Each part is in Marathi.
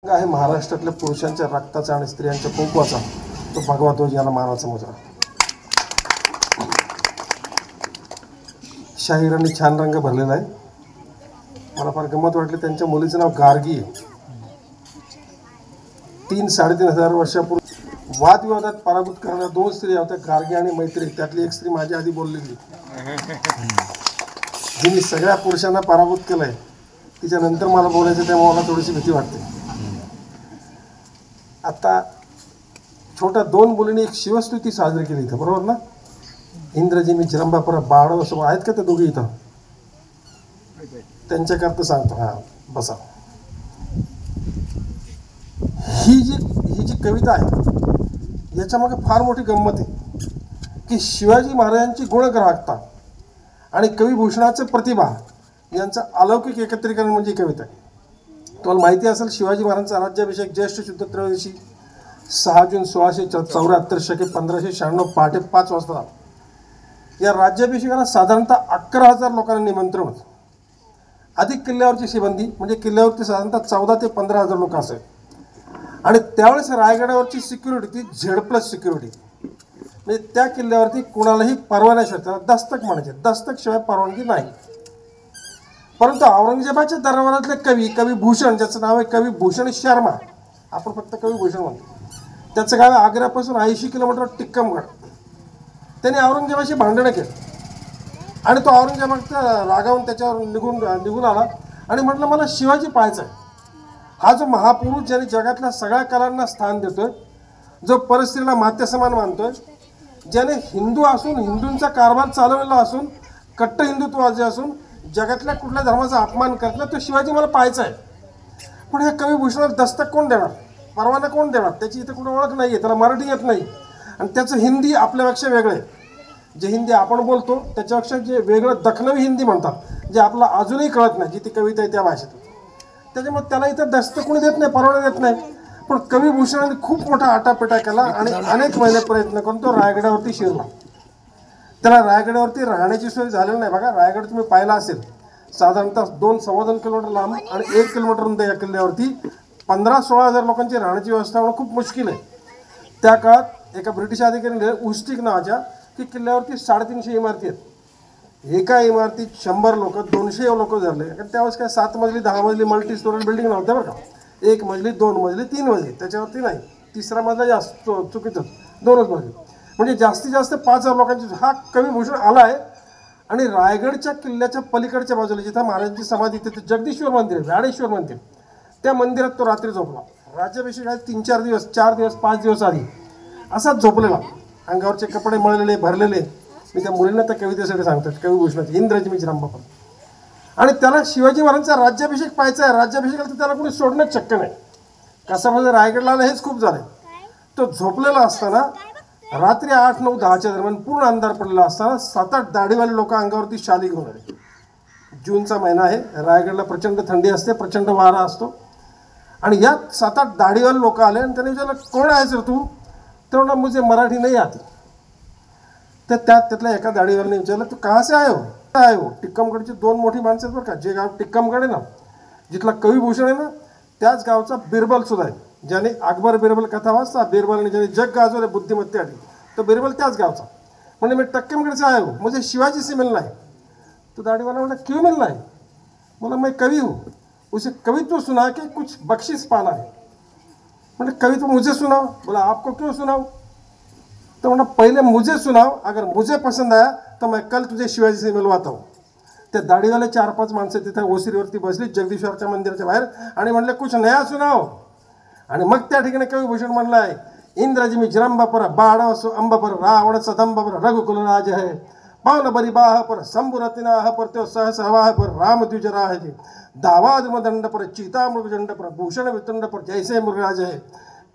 आहे महाराष्ट्रातल्या पुरुषांच्या रक्ताचा आणि स्त्रियांच्या कुंकवाचा तो भगवा ध्वज याला मानाचा मुजरा. शाहिरांनी छान रंग भरलेला आहे. मला फार गंमत वाटली. त्यांच्या मुलीचं नाव गार्गी आहे. 3-3.5 वर्षापूर्वी वादविवादात पराभूत करणाऱ्या 2 स्त्रिया होत्या, गार्गी आणि मैत्री. त्यातली एक स्त्री माझ्या आधी बोललेली, जिने सगळ्या पुरुषांना पराभूत केलंय. तिच्यानंतर मला बोलायचं, त्यामुळे मला थोडीशी भीती वाटते. आता छोट्या 2 मुलींनी एक शिवस्तुती साजरी केली इथं, बरोबर ना? इंद्रजिनी जरंबापुरा बाळव असं आहेत का ते दोघे इथं? त्यांच्याकरता सांगतो. हां, बसा. ही जी कविता आहे याच्यामागे फार मोठी गंमत आहे की शिवाजी महाराजांची गुणग्राहकता आणि कविभूषणाचं प्रतिभा यांचं अलौकिक एकत्रीकरण म्हणजे कविता आहे. तुम्हाला माहिती असेल, शिवाजी महाराजांचा राज्याभिषेक ज्येष्ठ शुद्ध त्रयोदशी 6 जून 1674 शके 1596 पहाटे 5 वाजता. या राज्याभिषेकाला साधारणतः 11,000 लोकांना निमंत्रण होतं. अधिक किल्ल्यावरची शिबंदी म्हणजे किल्ल्यावरती साधारणतः 14 ते 15,000 लोक असायचे. आणि त्यावेळेस रायगडावरची सिक्युरिटी ती Z+ सिक्युरिटी, म्हणजे त्या किल्ल्यावरती कुणालाही परवान्याशिवाय, त्याला दस्तक म्हणायचे, दस्तकशिवाय परवानगी नाही. परंतु औरंगजेबाच्या दरबारातले कविभूषण, ज्याचं नाव आहे कविभूषण शर्मा, आपण फक्त कविभूषण म्हणतो, त्याचं गाव आग्र्यापासून 80 किलोमीटर टिक्कमगड. त्याने औरंगजेबाशी भांडणं केली आणि तो औरंगजेबाचा रागावून त्याच्यावर निघून आला आणि म्हटलं, मला शिवाजी पाहायचा आहे. हा जो महापुरुष ज्याने जगातल्या सगळ्या कलांना स्थान देतोय, जो परस्त्रीला मातेसमान मानतोय, ज्याने हिंदू असून हिंदूंचा कारभार चालवलेला असून कट्टर हिंदुत्वाचे असून जगातल्या कुठल्या धर्माचा अपमान करत नाही, तो शिवाजी मला पाहायचा आहे. पण ह्या कविभूषणाला दस्तक कोण देणार, परवाना कोण देणार? त्याची इथं कुठं ओळख नाही आहे, त्याला मराठी येत नाही आणि त्याचं हिंदी आपल्यापेक्षा वेगळं आहे. जे हिंदी आपण बोलतो त्याच्यापेक्षा जे वेगळं दखनवी हिंदी म्हणतात, जे आपला अजूनही कळत नाही, जी ती कविता आहे त्या भाषेत. त्याच्यामुळे त्याला इथं दस्तक कोणी देत नाही, परवाना देत नाही. पण कविभूषणाने खूप मोठा आटापिटा केला आणि अनेक महिने प्रयत्न करून तो रायगडावरती शिरला. त्याला रायगडावरती राहण्याची सोय झालेली नाही. बघा, रायगड तुम्ही पाहिला असेल, साधारणतः 2-2.25 किलोमीटर लांब आणि 1 किलोमीटर रुंद या किल्ल्यावरती 15-16 लोकांची राहण्याची व्यवस्था होणं खूप मुश्किल आहे. त्या काळात एका ब्रिटिश अधिकाऱ्याने उस्टिक नावाच्या की किल्ल्यावरती 350 इमारती आहेत. एका इमारतीत 100 लोक, 200 लोक धरले. कारण त्यावेळेस काय 7 मजली 10 मजली मल्टी स्टोरेज बिल्डिंग नव्हत्या बरं का. 1 मजली 2 मजली 3 मजली, त्याच्यावरती नाही. 3रा मजला जास्त चुकीचं, 2च मजली, म्हणजे जास्तीत जास्त 5,000 लोकांची. हा कविभूषण आला आहे आणि रायगडच्या किल्ल्याच्या पलीकडच्या बाजूला जिथं महाराजांची समाधी, तिथे जगदीश्वर मंदिर आहे, व्याडेश्वर मंदिर, त्या मंदिरात तो रात्री झोपला. राज्याभिषेक आहे 3-4 दिवस, 4 दिवस 5 दिवस आधी असाच झोपलेला, अंगावरचे कपडे मळलेले भरलेले. मी त्या मुलींना त्या कवितेसाठी सांगतात, कविभूषणाची इंद्रजिनी जरंबापुरा. आणि त्याला शिवाजी महाराजांचा राज्याभिषेक पाहायचा आहे. राज्याभिषेकाला तर त्याला कोणी सोडणंच शक्य नाही. कसं म्हणजे रायगडला आलं हेच खूप झालं. तो झोपलेला असताना रात्री 8-9-10च्या दरम्यान पूर्ण अंधार पडलेला असताना 7-8 दाढीवाले लोक अंगावरती शाली घेऊन आले. जूनचा महिना आहे, रायगडला प्रचंड थंडी असते, प्रचंड वारा असतो. आणि यात 7-8 दाढीवाले लोक आले आणि त्याने विचारलं, कोण आहे सर तू? तर म्हणा, मुझे मराठी नाही आती. तर त्यातल्या एका दाढीवाल्याने विचारलं, तू कहाँ से आए हो? आहे हो, टिक्कमगडची 2 मोठी माणसं आहेत बरं का. जे गाव टिक्कमगड आहे ना, जिथला कविभूषण आहे ना, त्याच गावचा बिरबल सुद्धा आहे. ज्याने अकबर बिरबल कथा वाचता, बिरबलने ज्याने जग गाजवले बुद्धिमत्तेआधी, तो बिरबल त्याच गावचा. म्हणजे मी टिक्कमगड से आए हो, मुझे शिवाजी से मिलना है. तो दाढ़ीवाला बोला, क्यों मिलना है? बोला, मैं कवि हूँ, उसे कवित्व सुना के कुछ बख्शिश पाना है. मतलब कवित्व मुझे सुनाओ. बोला, आपको क्यों सुनाओ? तो बोला, पहले मुझे सुनाओ, अगर मुझे पसंद आया तो मैं कल तुझे शिवाजी से मिलवाता हूँ. त्या दाढीवाले 4-5 माणसं तिथे ओसिरीवरती बसली जगदीश्वरच्या मंदिराच्या बाहेर आणि म्हणले, कुछ नया सुनाओ. आणि मग त्या ठिकाणी कविभूषण म्हणलं आहे, इंद्रजिनी जरंबापुरा बाळव सो अंबापर रावण सदंबापर रघुकुल राज है. पावन बरी बाह पर शंभुरतिनाह पर त्यो सहस हवाह पर राम द्विजराह है. दावाद मदंड पर चीता मृगजंड पर भूषण वितुंड पर जैसे मृगराज है.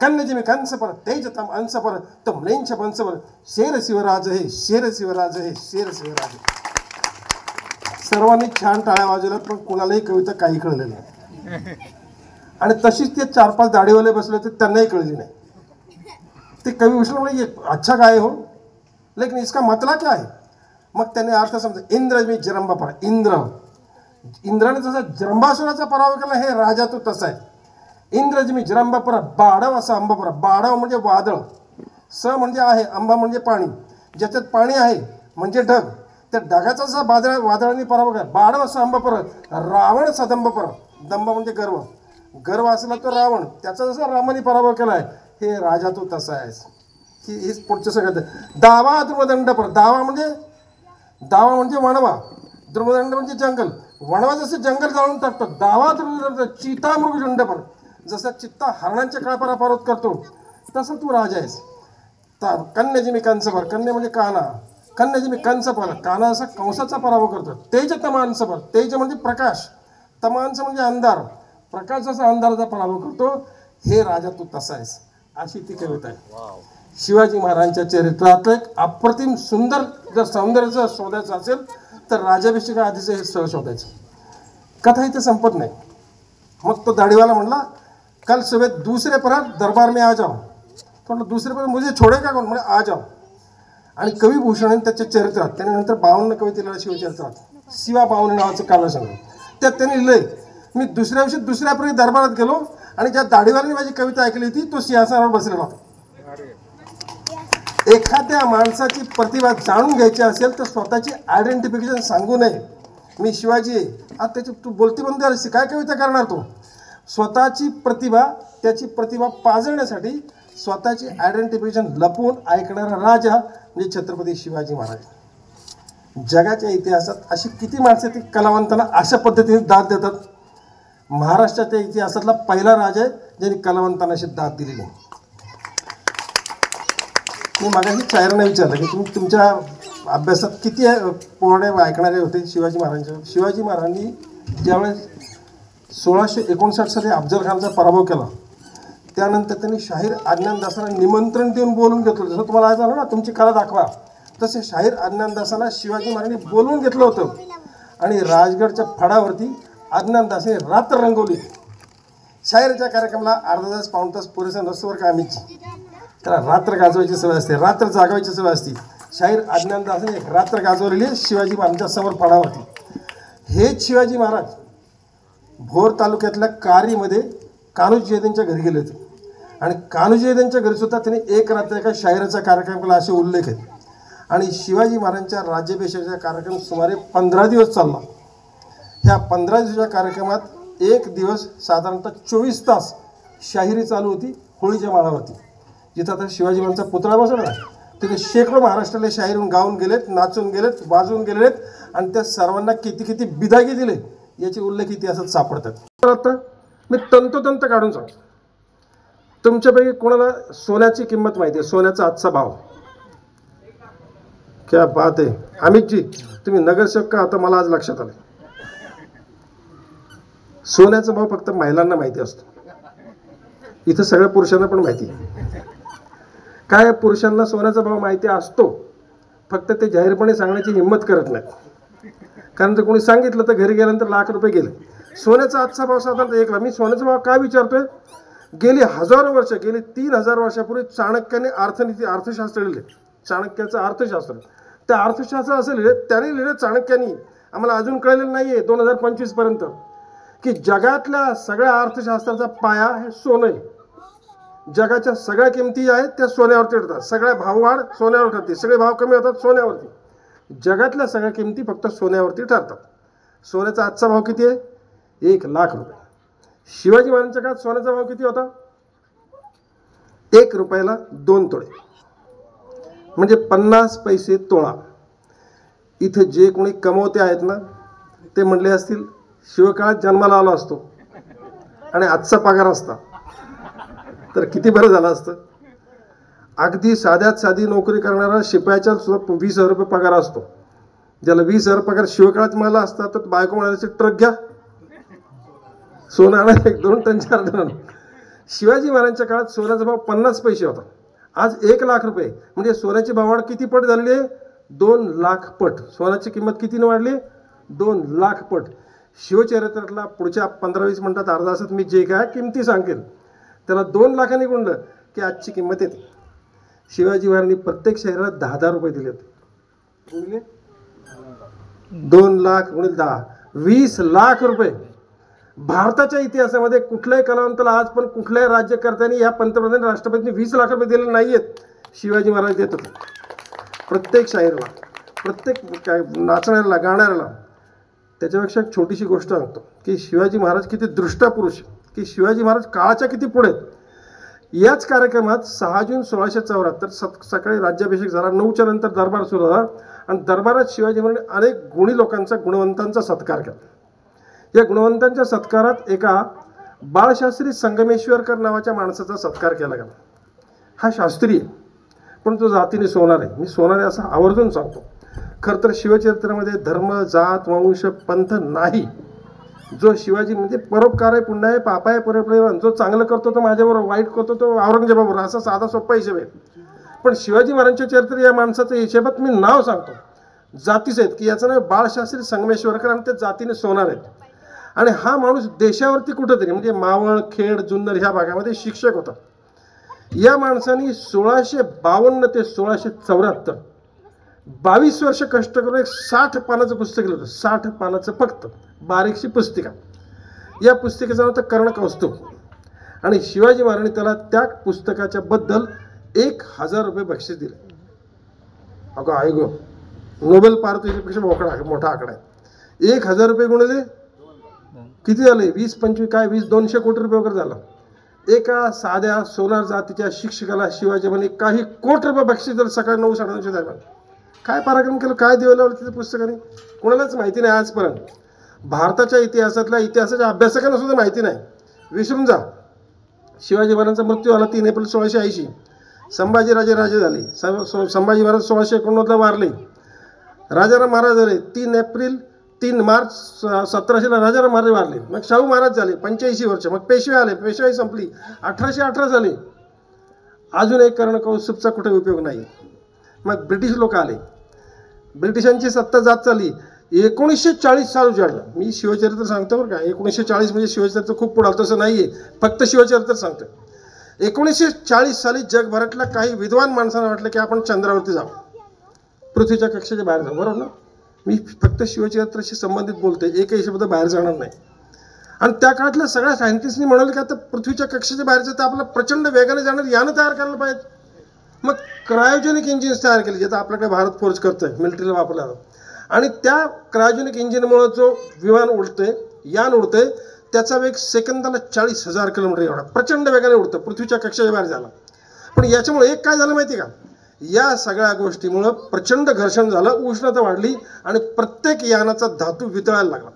कन्यजिमी कंस पर तेजतम अंश पर तुम लेंच पंस पर शेर शिवराज है, शेर शिवराज है, शेर शिवराज है. सर्वांनी छान टाळ्या वाजवल्यात, पण कुणालाही कविता काही कळलेली नाही. आणि तशीच ते 4-5 दाढीवाले बसले होते, त्यांनाही कळली नाही. ते कविभूषण म्हणजे अच्छा काय हो, लेकिन इसका मतलब क्या है? मग त्याने अर्थ समजा, इंद्रजिनी जरंबापुरा. इंद्राने जसा जरंबासुराचा पराभव केला, हे राजा तो तसा आहे. इंद्रजमी जरंबापुरा बाडव असा अंबापुरा. बाडव म्हणजे वादळ, स म्हणजे आहे, अंबा म्हणजे पाणी, ज्याच्यात पाणी आहे म्हणजे ढग, त्या ढगाचा जसा वादळाने पराभव केला. बाडव असा अंबापुरा. रावण सदंबपुरा. दंभ म्हणजे गर्व, गर्व असला तो रावण, त्याचा जसा रामाने पराभव केला आहे. हे राजा तू तसा आहेस. हीच पुढचं सगळं. दावा द्रुमदंडपर. दावा म्हणजे वणवा, द्रुमदंड म्हणजे जंगल. वणवा जसं जंगल जाळून टाकतात, दावा द्रुमदंड. चिता मृगदंडपर. जसा चित्ता हरणांच्या काळपारा पारोत करतो तसं तू राजा आहेस. कन्याजी मी कंसभर. कन्या म्हणजे काना. कन्याजी मी कंसभर. काना असा कंसाचा पराभव करतो. तेज तमांसभर. तेज म्हणजे प्रकाश, तमांस म्हणजे अंधार, प्रकाश जसा अंधाराचा पराभव करतो. हे राजा तू तसा आहेस. अशी ती कविता आहे. शिवाजी महाराजांच्या चरित्रातलं एक अप्रतिम सुंदर जर सौंदर्य शोधायचं असेल तर राज्याभिषेका आधीच हे स्थळ शोधायचं. कथा इथे संपत नाही. मग तो दाढीवाला म्हणला, कल सुबह दूसरे प्रहर दरबार में आ जाओ. तो म्हणलं दुसरे प्रहर मुझे छोडेगा कोण? म्हणजे आ जाओ. आणि कवी भूषण त्याच्या चरित्रात त्याने नंतर 52 कवितेला शिवचरित्रात शिवा 52 नावाचं काव्यसंग्रह त्यात त्यांनी लिहिलंय, मी दुसऱ्या दिवशी दुसऱ्या प्रहरी दरबारात गेलो आणि ज्या दाढीवाल्याने माझी कविता ऐकली होती तो सिंहासनावर बसलेला होता. एखाद्या माणसाची प्रतिभा जाणून घ्यायची असेल तर स्वतःची आयडेंटिफिकेशन सांगू नये. मी शिवाजी आहे. आता त्याची तू बोलती बंद झाली, काय कविता करणार तू? स्वतःची प्रतिभा, त्याची प्रतिभा पाजळण्यासाठी स्वतःची आयडेंटिफिकेशन लपवून ऐकणारा राजा म्हणजे छत्रपती शिवाजी महाराज. जगाच्या इतिहासात अशी किती माणसं ती कलावंतांना अशा पद्धतीने दाद देतात. महाराष्ट्राच्या इतिहासातला पहिला राजा आहे ज्यांनी कलावंतांना अशी दाद दिलेली. मी मागाशी शायरांना विचारलं की तुम्ही तुमच्या अभ्यासात किती पोवाडे ऐकणारे होते शिवाजी महाराजांच्या. शिवाजी महाराजांनी ज्यावेळेस 1659 साली अफजल खानचा पराभव केला त्यानंतर त्यांनी शाहीर अज्ञानदासांना निमंत्रण देऊन बोलून घेतलं. जसं तुम्हाला आज झालं ना तुमची कला दाखवा, तसे शाहीर अज्ञानदासांना शिवाजी महाराजांनी बोलवून घेतलं होतं. आणि राजगडच्या फडावरती अज्ञानदासांनी रात्र रंगवली. शाहीरच्या कार्यक्रमाला अर्धा तास पाऊण तास पुरेसा नसतो बरं का आम्हीची. त्याला रात्र गाजवायची सवय असते, रात्र जागवायची सवय असते. शाहीर अज्ञानदासांनी एक रात्र गाजवलेली शिवाजी महाराजांच्या समोर फडावरती. हेच शिवाजी महाराज भोर तालुक्यातल्या कारीमध्ये कान्होजी जयदेंच्या घरी गेले होते. आणि कान्होजी जयदेंच्या घरी सुद्धा त्यांनी एक रात्र एका शाहिराचा कार्यक्रम केला असे उल्लेख आहेत. आणि शिवाजी महाराजांच्या राज्याभिषेकाचा कार्यक्रम सुमारे 15 दिवस चालला. ह्या 15 दिवसाच्या कार्यक्रमात एक दिवस साधारणतः 24 तास शाहिरी चालू होती होळीच्या माळावरती. जिथं आता शिवाजी महाराजांचा पुतळा बसवला ना तिथे शेकडो महाराष्ट्रातले शाहीर गाऊन गेलेत, नाचून गेलेत, वाजवून गेलेत आणि त्या सर्वांना किती किती बिदागी दिले याचे उल्लेख इतिहासात सापडतात. तर आता मी तंतोतंत काढून सांगतो. तुमच्यापैकी कोणाला सोन्याची किंमत माहिती आहे? सोन्याचा आजचा भाव क्या बात आहे. अमितजी तुम्ही नगरसेवक का? आता मला आज लक्षात आलं. सोन्याचा भाव फक्त महिलांना माहिती असतो. इथं सगळ्या पुरुषांना पण माहिती आहे. काय पुरुषांना सोन्याचा भाव माहिती असतो, फक्त ते जाहीरपणे सांगण्याची हिंमत करत नाहीत. कारण जर कोणी सांगितलं तर घरी गेल्यानंतर लाख रुपये गेले. सोन्याचा आजचा भाव साधारणतः 1 लाख. मी सोन्याचा भाव काय विचारतोय? गेली हजारो वर्ष, गेली 3000 वर्षापूर्वी चाणक्याने अर्थशास्त्र लिहिले. चाणक्याचं अर्थशास्त्र, त्या अर्थशास्त्र असं लिहिलं, त्याने लिहिलं चाणक्यानी. आम्हाला अजून कळलेलं नाही आहे 2025 पर्यंत की जगातल्या सगळ्या अर्थशास्त्राचा पाया हे सोनं आहे. जगाच्या सगळ्या किमती आहेत त्या सोन्यावरती ठरतात. सगळ्या भाववाढ सोन्यावर ठरते, सगळे भाव कमी होतात सोन्यावरती. जगातल्या सगळ्या किमती फक्त सोन्यावरती ठरतात. सोन्याचा आजचा भाव किती आहे? 1 लाख रुपये. शिवाजी महाराजांच्या काळात सोन्याचा भाव किती होता? 1 रुपयाला 2 तोळे, म्हणजे 50 पैसे तोळा. इथे जे कोणी कमवते आहेत ना ते म्हणले असतील शिवकाळात जन्माला आलो असतो आणि आजचा पगार असता तर किती बरं झालं असतं. अगदी साध्यात साधी नोकरी करणारा शिपायाच्या सुद्धा 20,000 रुपये पगार असतो. ज्याला 20,000 पगार शिवकाळात मिळाला असता तर बायको म्हणायची ट्रक घ्या, सोनं आणा 1-2 टन 4 टन. शिवाजी महाराजांच्या काळात सोन्याचा भाव 50 पैसे होता. आज 1 लाख रुपये, म्हणजे सोन्याची भाववाढ किती पट झालेली आहे? 2 लाख पट. सोन्याची किंमत कितीने वाढली? 2 लाख पट. शिवचरित्रातला पुढच्या 15-20 मिनिटात अर्धा तासात मी जे काय किमती सांगेन त्याला 2 लाखांनी गुणलं की आजची किंमत येते. शिवाजी महाराजांनी प्रत्येक शहराला 10,000 रुपये दिले होते. 2 लाख गुणिले 10, 20 लाख रुपये. भारताच्या इतिहासामध्ये कुठल्याही कलावंताला आज पण कुठल्याही राज्यकर्त्यांनी या पंतप्रधान राष्ट्रपतींनी 20 लाख रुपये दिले नाही आहेत. शिवाजी महाराज देत होते प्रत्येक शाहीरला, प्रत्येक नाचणाऱ्याला, गाणाऱ्याला. त्याच्यापेक्षा एक छोटीशी गोष्ट सांगतो की शिवाजी महाराज किती दृष्टा पुरुष, की शिवाजी महाराज काळाच्या किती पुढे. याच कार्यक्रमात 6 जून 1674 सकाळी राज्याभिषेक झाला. 9च्या नंतर दरबार सुरू झाला आणि दरबारात शिवाजी महाराजांनी अनेक गुणी लोकांचा, गुणवंतांचा सत्कार केला. या गुणवंतांच्या सत्कारात एका बाळशास्त्री संगमेश्वरकर नावाच्या माणसाचा सत्कार केला गेला. हा शास्त्री आहे पण तो जातीने सोनार आहे. मी सोनार आहे असं आवर्जून सांगतो. खरं तर शिवचरित्रामध्ये धर्म, जात, वंश, पंथ नाही. जो शिवाजी म्हणजे परोपकार आहे, पुण्य आहे, पाप आहे, परिपरिवार. जो चांगलं करतो तो माझ्याबरोबर, वाईट करतो तो औरंगजेबाबरोबर, असा साधा सोपा हिशेब आहे. पण शिवाजी महाराजांचे चरित्र या माणसाच्या हिशेबात मी नाव सांगतो. जातीच आहेत की याचं नाव बाळशास्त्री संगमेश्वरकर आणि ते जातीने सोनार आहेत. आणि हा माणूस देशावरती कुठंतरी म्हणजे मावळ, खेड, जुन्नर ह्या भागामध्ये शिक्षक होता. या माणसाने 1652 ते 1674 22 वर्ष कष्ट करून एक 60 पानाचं पुस्तक लिहिलं होतं. 60 पानाचं फक्त, बारीकशी पुस्तिका. या पुस्तिकेचं नाव होतं कर्णकौस्तुभ. आणि शिवाजी महाराजांनी त्याला त्या पुस्तकाच्या बद्दल 1000 रुपये बक्षीस दिले. अगं आई गो, नोबेल पारितोषिकापेक्षा मोठा आकडा आहे. 1000 रुपये गुणले किती झाले? 20-25 काय 20-200 कोटी रुपये वगैरे झाला. एका साध्या सोनार जातीच्या शिक्षकाला शिवाजी महाराजांनी काही कोटी रुपये बक्षीस दिलं सकाळी 9-9:30 दरम्यान. काय पराक्रम केलं, काय दिवं लावलं तिथे पुस्तकाने, कोणालाच माहिती नाही आजपर्यंत. भारताच्या इतिहासाच्या अभ्यासकांना सुद्धा माहिती नाही. विसरून जा. शिवाजी महाराजांचा मृत्यू झाला 3 एप्रिल 1680. संभाजीराजे राजे झाले. संभाजी महाराज 1689 वारले. राजाराम महाराज झाले 3 मार्च 1700 राजाराम महाराज वारले. मग शाहू महाराज झाले 85 वर्ष. मग पेशवे आले, पेशवाई संपली, 1818 झाले. अजून एक कर्णकौस्तुभचा कुठे उपयोग नाही. मग ब्रिटिश लोक आले, ब्रिटिशांची सत्ता जात चालली. 1940 साल उजाडलं. मी शिवचरित्र सांगतो बरं का. 1940 म्हणजे शिवचरित्र खूप पुढे आलं तसं नाही आहे, फक्त शिवचरित्र सांगतो. 1940 साली जगभरातल्या काही विद्वान माणसांना वाटलं की आपण चंद्रावरती जाऊ, पृथ्वीच्या कक्षेच्या बाहेर जाऊ. बरोबर ना? मी फक्त शिवचरित्राशी संबंधित बोलतोय, एकही शब्द बाहेर जाणार नाही. आणि त्या काळातल्या सगळ्या सायंटिस्टनी म्हणाले की आता पृथ्वीच्या कक्षेच्या बाहेर जातं आपल्याला प्रचंड वेगाने जाणार यानं तयार करायला पाहिजे. मग क्रायोजेनिक इंजिन्स तयार केले, जे आता आपल्याकडे भारत फोर्स करतोय, मिलिटरीला वापरला जातो. आणि त्या क्रायोजेनिक इंजिनमुळे जो विमान उडतोय, यान उडतंय, त्याचा वेग सेकंदाला 40,000 किलोमीटर एवढा प्रचंड वेगाने उडतं, पृथ्वीच्या कक्षेच्या बाहेर झाला. पण याच्यामुळे एक काय झालं माहिती का? या सगळ्या गोष्टीमुळं प्रचंड घर्षण झालं, उष्णता वाढली आणि प्रत्येक यानाचा धातू वितळायला लागला.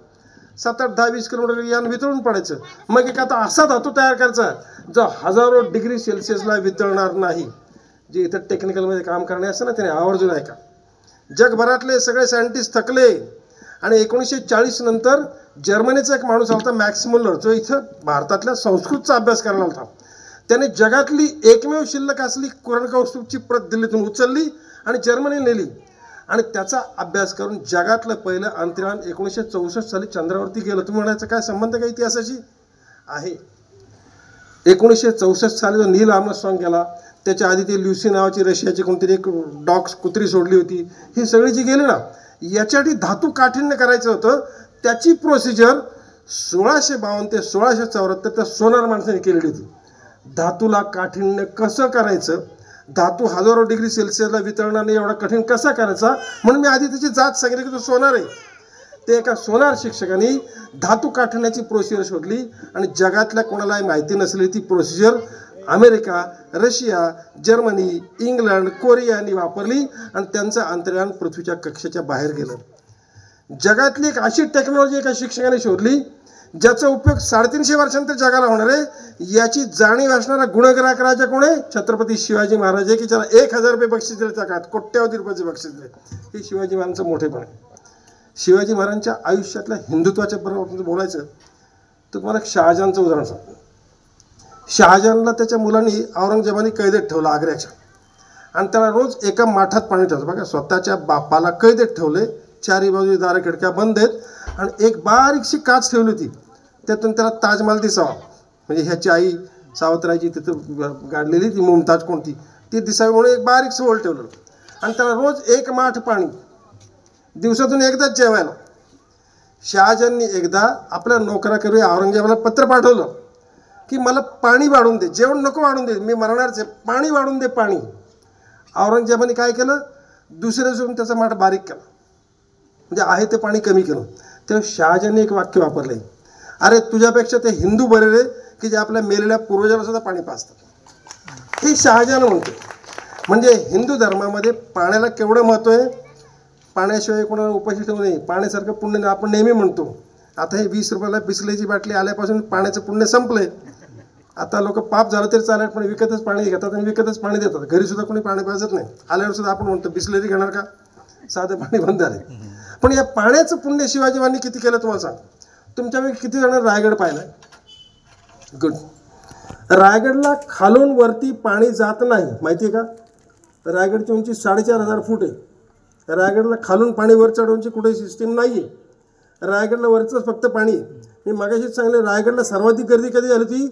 7-8, 10, 20 किलोमीटर यान वितळून पडायचं. मग एक आता असा धातू तयार करायचा जो 1000 डिग्री सेल्सिअसला वितळणार नाही. जे इथं टेक्निकलमध्ये काम करणे असं ना, त्याने आवर्जून ऐका. जगभरातले सगळे सायंटिस्ट थकले आणि 1940 नंतर जर्मनीचा एक माणूस आला होता, मॅक्स मुल्लर, जो इथं भारतातल्या संस्कृतचा अभ्यास करायला होता. त्याने जगातली एकमेव शिल्लक असली कर्णकौस्तुभची प्रत दिल्लीतून उचलली आणि जर्मनीला नेली. आणि त्याचा अभ्यास करून जगातलं पहिलं अंतराळ 1964 साली चंद्रावरती गेलं. तुम्ही म्हणायचं काय संबंध काय इतिहासाशी आहे? 1964 साली जो नील आर्मस्ट्रॉंग गेला, त्याच्या आधी ती ल्युसी नावाची रशियाची कोणतरी एक डॉग्स कुत्री सोडली होती. ही सगळी जी गेली ना, याच्यासाठी धातू काठिण्य करायचं होतं. त्याची प्रोसिजर 1652 ते 1674 त्या सोनार माणसाने केलेली होती. धातूला काठिण्य कसं करायचं, धातू 1000 डिग्री सेल्सिअसला वितळणार नाही एवढा कठीण कसा करायचा, म्हणून मी आधी त्याची जात सांगितली की तो सोनार आहे. ते एका सोनार शिक्षकाने धातू काठिण्याची प्रोसिजर शोधली आणि जगातल्या कोणालाही माहिती नसलेली ती procedure America, Russia, Germany, England, Korea यांनी वापरली आणि त्यांचं अंतराळ पृथ्वीच्या कक्षेच्या बाहेर गेलं. जगातली एक अशी टेक्नॉलॉजी एका शिक्षकाने शोधली ज्याचा उपयोग 350 वर्षांनंतर जगाला होणार आहे. याची जाणीव असणारा गुणग्राहक राजा कोण आहे? छत्रपती शिवाजी महाराज आहे, की ज्याला 1000 रुपये बक्षीस दिले. त्या काळात कोट्यावधी रुपयाचे बक्षीस दिले. हे शिवाजी महाराजांचं मोठेपण आहे. शिवाजी महाराजांच्या आयुष्यातल्या हिंदुत्वाच्या बरोबर बोलायचं तर तुम्हाला शहाजहानचं उदाहरण सांगतो. शहाजहानला त्याच्या मुलांनी औरंगजेबाने कैदेत ठेवलं आग्र्याच्या, आणि त्याला रोज एका माठात पाणी ठेवलं. बघा, स्वतःच्या बापाला कैदेत ठेवले, चारी बाजू दारा खिडक्या बंद आहेत, आणि एक बारीकशी काच ठेवली होती, त्यातून त्याला ताजमहाल दिसावा, म्हणजे ह्याची आई सावत्रायची तिथं गाडलेली ती मुमताज कोणती ती दिसावी म्हणून एक बारीकसं होल ठेवलं. आणि त्याला रोज एक माठ पाणी, दिवसातून एकदाच जेवायला. शहाजहाननी एकदा आपल्या नोकराकडे औरंगजेबाला पत्र पाठवलं की मला पाणी वाढून दे, जेवण नको वाढून दे, मी मरणारच आहे, पाणी वाढून दे पाणी. औरंगजेबाने काय केलं, दुसऱ्या दिवशी त्याचा माठ बारीक केला, म्हणजे आहे ते पाणी कमी केलं. तेव्हा शहाजहानने एक वाक्य वापरले, अरे तुझ्यापेक्षा ते हिंदू बरे रे की जे आपल्या मेलेल्या पूर्वजांना सुद्धा पाणी पाजतात. हे शहाजहान म्हणतो. म्हणजे हिंदू धर्मामध्ये पाण्याला केवढं महत्त्व आहे. पाण्याशिवाय कोणाला उपाशी ठेवू नये, पाण्यासारखं पुण्य आपण नेहमी म्हणतो. आता हे 20 रुपयाला बिसलेची बाटली आल्यापासून पाण्याचं पुण्य संपलंय. आता लोक पाप झालं तरी चालेल, पण विकतच पाणी घेतात आणि विकतच पाणी देतात. घरीसुद्धा कोणी पाणी पाजत नाही. आल्यावर सुद्धा आपण म्हणतो बिसलेरी घेणार का, साधं पाणी बंद आहे. पण या पाण्याचं पुण्य शिवाजी महाराजांनी किती केलं तुम्हाला सांग. तुमच्यापैकी किती जण रायगड पाहिलाय? गुड. रायगडला खालून वरती पाणी जात नाही, माहिती आहे का? रायगडची उंची 4,500 फूट आहे. रायगडला खालून पाणी वर चढवण्याची कुठे सिस्टीम नाही आहे. रायगडला वरचंच फक्त पाणी. मी मगाशीच सांगितलं, रायगडला सर्वाधिक गर्दी कधी झाली होती?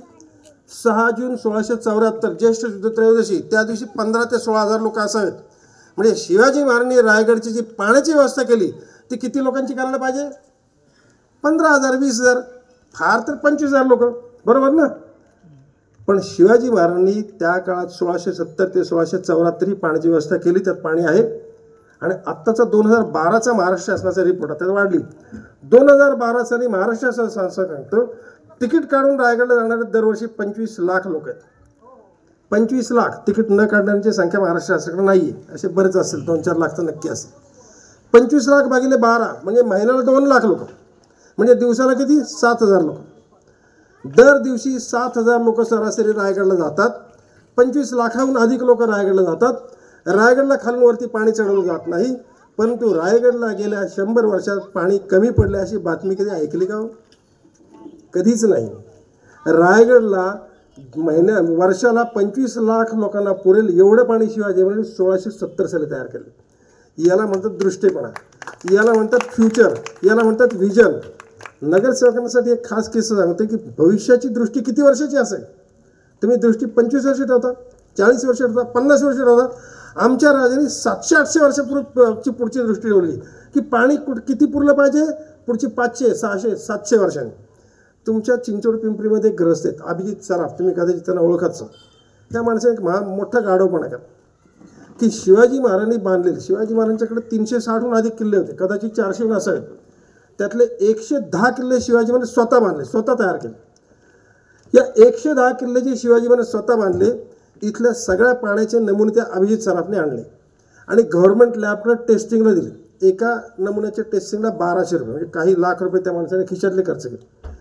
6 जून 1674, ज्येष्ठ शुद्ध त्रयोदशी. त्या दिवशी 15,000 ते 16,000 लोक असावेत. म्हणजे शिवाजी महाराजांनी रायगडची जी पाण्याची व्यवस्था केली ती किती लोकांची करायला पाहिजे? 15,000, 20,000, फार तर 25,000 लोक, बरोबर ना? पण शिवाजी महाराजांनी त्या काळात 1670 ते 1674 ही पाण्याची व्यवस्था केली. त्यात पाणी आहे. आणि आत्ताचा 2012चा महाराष्ट्र शासनाचा रिपोर्ट आता वाढली. 2012 साली महाराष्ट्र शासन सांगतो तिकीट काढून रायगडला जाणारे दरवर्षी 25 लाख लोक आहेत. 25 लाख. तिकीट न काढण्याची संख्या महाराष्ट्र शासनाकडे नाही आहे. असे बरेच असेल, 2-4 लाख तर नक्की असेल. 25 लाख भागिले 12 म्हणजे महिन्याला 2 लाख लोक, म्हणजे दिवसाला किती? 7,000 लोक. दर दिवशी 7,000 लोक सरासरी रायगडला जातात. 25 लाखाहून अधिक लोक रायगडला जातात. रायगडला खालून वरती पाणी चढवलं जात नाही. परंतु रायगडला गेल्या 100 वर्षात पाणी कमी पडले अशी बातमी कधी ऐकली का? कधीच नाही. रायगडला वर्षाला 25 लाख लोकांना पुरेल एवढं पाणी शिवाजी महाराजांनी 1670 साली तयार केलं. याला म्हणतात दृष्टीपणा, याला म्हणतात फ्युचर, याला म्हणतात व्हिजन. नगरसेवकांसाठी एक खास किस्सा सांगतो की भविष्याची दृष्टी किती वर्षाची असेल? तुम्ही दृष्टी 25 वर्ष ठेवता, 40 वर्ष ठेवता, 50 वर्ष ठेवता. आमच्या राजाने 700-800 वर्षापूर्वीची पुढची दृष्टी ठेवली की पाणी किती पुरलं पाहिजे पुढची 500, 600, 700 वर्षांनी. तुमच्या चिंचवड पिंपरीमध्ये एक ग्रस्त आहेत, अभिजित सराफ, तुम्ही कदाचित त्यांना ओळखत. त्या माणसाने एक मोठा गाढवपणा केला की शिवाजी महाराजांनी बांधलेले, शिवाजी महाराजांच्याकडे 360हून अधिक किल्ले होते, कदाचित 400हून असावेत. त्यातले 110 किल्ले शिवाजी महाराज स्वतः बांधले, स्वतः तयार केले. या 110 किल्ले जे शिवाजी महाराज स्वतः बांधले, इथल्या सगळ्या पाण्याचे नमुने त्या अभिजित सराफने आणले आणि गव्हर्नमेंट लॅबकडे टेस्टिंगला दिले. एका नमुन्याच्या टेस्टिंगला 1200 रुपये, म्हणजे काही लाख रुपये त्या माणसाने खिशातले खर्च केले.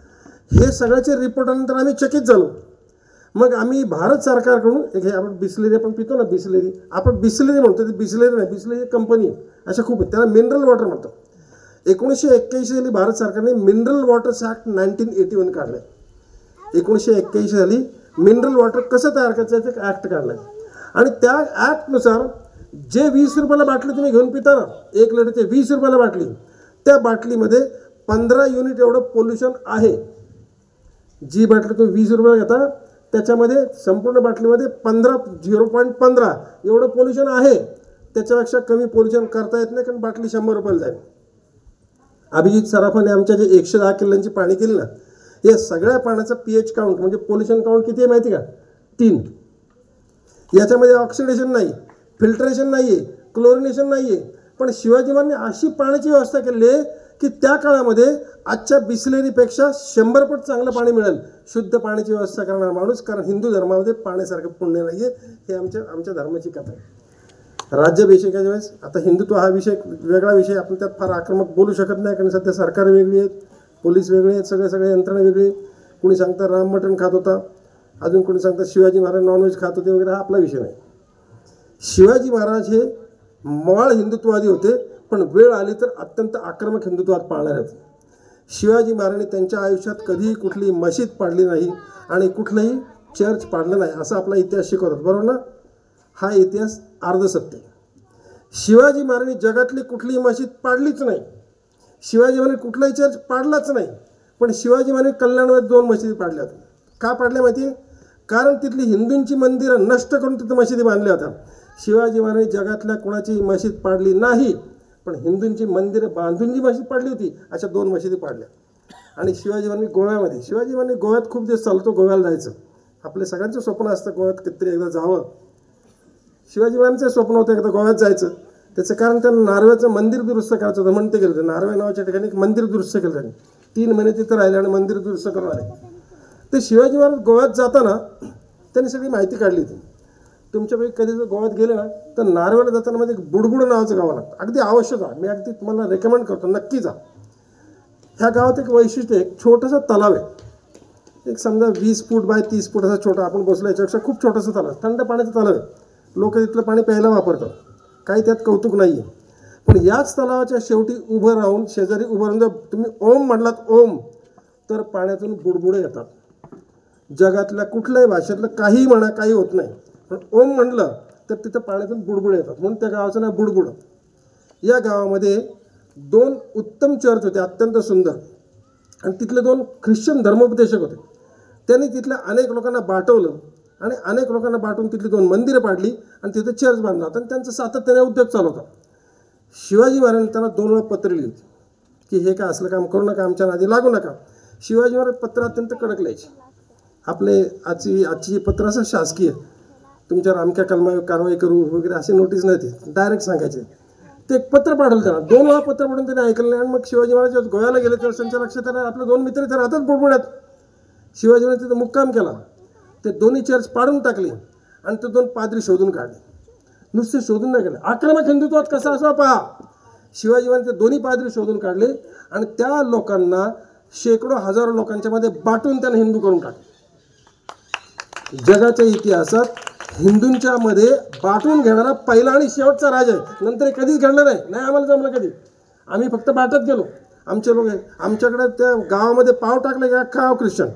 हे सगळ्याचे रिपोर्ट आल्यानंतर आम्ही चकित झालो. मग आम्ही भारत सरकारकडून हे आपण बिसलेरी आपण पितो ना, बिसलेरी आपण बिसलेरी म्हणतो, ते बिसलेरी नाही, बिसलेरी कंपनी अशा खूप आहेत, त्याला मिनरल वॉटर म्हणतात. 1981 साली भारत सरकारने मिनरल वॉटर्स ॲक्ट 1981 काढलं. 1981 साली मिनरल वॉटर कसं तयार करायचं याचं ॲक्ट काढलं आणि त्या ॲक्टनुसार जे 20 रुपयाला बाटली तुम्ही घेऊन पिता ना, 1 लिटरचे 20 रुपयाला बाटली, त्या बाटलीमध्ये 15 युनिट एवढं पोल्युशन आहे. जी बाटली तुम्ही 20 रुपयाला घेता त्याच्यामध्ये संपूर्ण बाटलीमध्ये 0.15 एवढं पोल्युशन आहे. त्याच्यापेक्षा कमी पोल्युशन करता येत नाही, कारण बाटली 100 रुपयाला जाईल. अभिजित सराफाने आमच्या जे 110 किल्ल्यांची पाणी केली ना, या सगळ्या पाण्याचा pH काउंट म्हणजे पोल्युशन काउंट किती आहे माहिती का? 3. याच्यामध्ये ऑक्सिडेशन नाही, फिल्ट्रेशन नाही आहे, क्लोरिनेशन नाही आहे. पण शिवाजी महाराजांनी अशी पाण्याची व्यवस्था केली आहे की त्या काळामध्ये आजच्या बिसलेरीपेक्षा 100 पट चांगलं पाणी मिळेल शुद्ध पाण्याची व्यवस्था करणारा माणूस. कारण हिंदू धर्मामध्ये पाण्यासारखं पुण्य नाही आहे. हे आमच्या धर्माची कथा आहे. राज्याभिषेकाच्या वेळेस आता हिंदुत्व हा विषय वेगळा विषय, आपण त्यात फार आक्रमक बोलू शकत नाही, कारण सध्या सरकार वेगळी आहेत, पोलीस वेगळे आहेत, सगळे यंत्रणा वेगळी. कुणी सांगतं राम मटण खात होता, अजून कोणी सांगतं शिवाजी महाराज नॉनव्हेज खात होते वगैरे. हा आपला विषय नाही. शिवाजी महाराज हे मवाळ हिंदुत्ववादी होते, पण वेळ आली तर अत्यंत आक्रमक हिंदुत्वात पाळणारे होते. शिवाजी महाराजांनी त्यांच्या आयुष्यात कधीही कुठली मशीद पाडली नाही आणि कुठलंही चर्च पाडलं नाही, असं आपला इतिहास शिकवतात, बरोबर ना? हा इतिहास अर्धसत्य. शिवाजी महाराजांनी जगातली कुठलीही मशीद पाडलीच नाही, शिवाजी महाराजांनी कुठलाही चर्च पाडलाच नाही. पण शिवाजी महाराजांनी कल्याणमध्ये 2 मशिदी पाडल्या होत्या. का पाडल्या माहिती आहे? कारण तिथली हिंदूंची मंदिरं नष्ट करून तिथे मशिदी बांधल्या होत्या. शिवाजी महाराजांनी जगातल्या कोणाची मशीद पाडली नाही. पण हिंदूंची मंदिरं बांधून जी मशीद पाडली होती अशा 2 मशिदी पाडल्या. आणि शिवाजी महाराजांनी गोव्यामध्ये, शिवाजी महाराजांनी गोव्यात खूप दिवस चालतो, गोव्याला जायचं आपले सगळ्यांचं स्वप्न असतं, गोव्यात कितीतरी एकदा जावं. शिवाजी महाराजांचं स्वप्न होतं एकदा गोव्यात जायचं. त्याचं कारण त्यांना नारव्याचं मंदिर दुरुस्त करायचं होतं म्हणून ते गेलं होतं. नारव्या नावाच्या ठिकाणी एक मंदिर दुरुस्त केलं त्यांनी. 3 महिने तिथं राहिले आणि मंदिर दुरुस्त करून आले. ते शिवाजी महाराज गोव्यात जाताना त्यांनी सगळी माहिती काढली होती. तुमच्यापैकी कधी जर गोव्यात गेले ना तर नारव्याला जाताना मध्ये एक बुडबुड नावाचं गाव लागतं. अगदी आवश्यक आहे, मी अगदी तुम्हाला रेकमेंड करतो, नक्की जा. ह्या गावात एक वैशिष्ट्य, एक छोटंसं तलाव आहे. एक समजा 20 फूट बाय 30 फूट असा छोटा, आपण बसलो याच्यापेक्षा खूप छोटंसं तलाव, थंड पाण्याचं तलाव आहे. लोक तिथलं पाणी प्यायला वापरतात, काही त्यात कौतुक नाही आहे. पण याच तलावाच्या शेवटी उभं राहून, शेजारी उभं राहून जर तुम्ही ओम म्हटलात ओम, तर पाण्यातून बुडबुडे येतात. जगातल्या कुठल्याही भाषेतलं काही म्हणा, काही होत नाही, पण ओम म्हटलं तर तिथं पाण्यातून बुडबुडे येतात, म्हणून त्या गावाचं नाव बुडबुड. या गावामध्ये 2 उत्तम चर्च होते, अत्यंत सुंदर, आणि तिथले 2 ख्रिश्चन धर्मोपदेशक होते. त्यांनी तिथल्या अनेक लोकांना बाटवलं आणि अनेक लोकांना बाटून तिथली 2 मंदिरं पाडली आणि तिथे चर्च बांधला होता आणि त्यांचा सातत्याने उद्योग चालू होता. शिवाजी महाराजांनी त्यांना 2 वेळा पत्र लिहिली की हे काय असलं काम करू नका, आमच्या नादी लागू नका. शिवाजी महाराज पत्र अत्यंत कडक लिहायचे. आपले आजची पत्र असं शासकीय, तुमच्यावर अमक्या कारवाई करू वगैरे अशी नोटीस नव्हती, डायरेक्ट सांगायचे. ते एक पत्र पाठवलं त्यांना, 2 वेळा पत्र पाठवून त्यांनी ऐकलं नाही. आणि मग शिवाजी महाराज जेव्हा गोव्याला गेले तेव्हा त्यांच्या लक्षात आलं आपले 2 मित्र इथे राहतात बुडबुड्यात. शिवाजी महाराज तिथं मुक्काम केला. ते दोन्ही चर्च पाडून टाकले आणि ते 2 पाद्री शोधून काढले. नुसते शोधून नाही काढले, आक्रमक हिंदुत्वात कसा असावा पहा. शिवाजी महाराज ते 2 पाद्री शोधून काढले आणि त्या लोकांना शेकडो हजारो लोकांच्या मध्ये बाटून त्यांना हिंदू करून टाकले. जगाच्या इतिहासात हिंदूंच्या मध्ये बाटून घेणारा पहिला आणि शेवटचा राजा आहे. नंतर कधीच घडलं नाही. नाही आम्हाला जमलं कधी, आम्ही फक्त बाटत गेलो. आमचे लोक आमच्याकडे त्या गावामध्ये पाव टाकले की अख्खा गाव ख्रिश्चन.